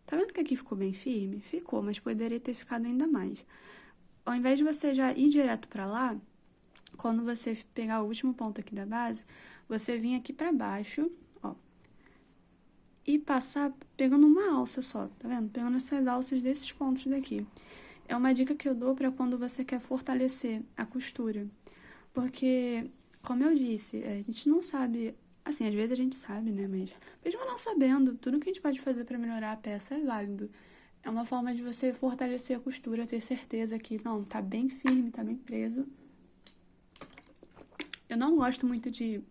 Tá vendo que aqui ficou bem firme? Ficou, mas poderia ter ficado ainda mais. Ao invés de você já ir direto pra lá, quando você pegar o último ponto aqui da base, você vem aqui pra baixo, ó, e passar pegando uma alça só, tá vendo? Pegando essas alças desses pontos daqui. É uma dica que eu dou pra quando você quer fortalecer a costura. Porque, como eu disse, a gente não sabe, assim, às vezes a gente sabe, né, mas mesmo não sabendo, tudo que a gente pode fazer pra melhorar a peça é válido. É uma forma de você fortalecer a costura, ter certeza que, não, tá bem firme, tá bem preso. Eu não gosto muito de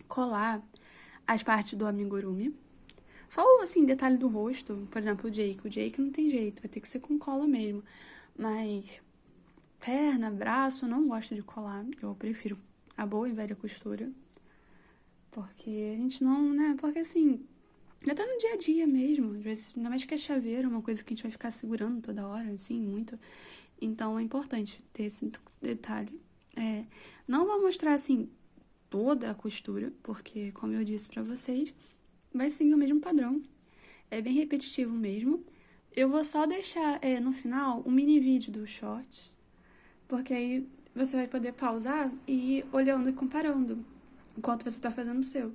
colar as partes do amigurumi. Só, assim, detalhe do rosto, por exemplo, o Jake. O Jake não tem jeito, vai ter que ser com cola mesmo. Mas perna, braço, eu não gosto de colar. Eu prefiro a boa e velha costura. Porque a gente não, né? Porque assim, até no dia a dia mesmo. Às vezes, ainda mais que é chaveiro, uma coisa que a gente vai ficar segurando toda hora, assim, muito. Então é importante ter esse detalhe. Não vou mostrar, assim, toda a costura, porque, como eu disse pra vocês, vai seguir o mesmo padrão. É bem repetitivo mesmo. Eu vou só deixar no final um mini vídeo do short, porque aí você vai poder pausar e ir olhando e comparando enquanto você tá fazendo o seu.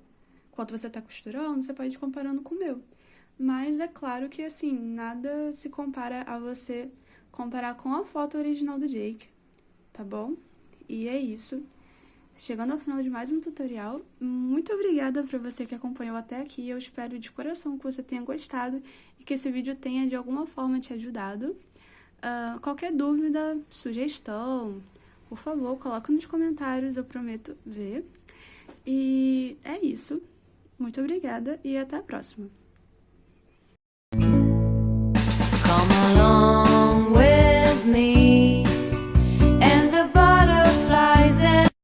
Enquanto você tá costurando, você pode ir comparando com o meu. Mas é claro que, assim, nada se compara a você comparar com a foto original do Jake, tá bom? E é isso. Chegando ao final de mais um tutorial, muito obrigada para você que acompanhou até aqui. Eu espero de coração que você tenha gostado e que esse vídeo tenha de alguma forma te ajudado. Qualquer dúvida, sugestão, por favor, coloca nos comentários, eu prometo ver. E é isso. Muito obrigada e até a próxima.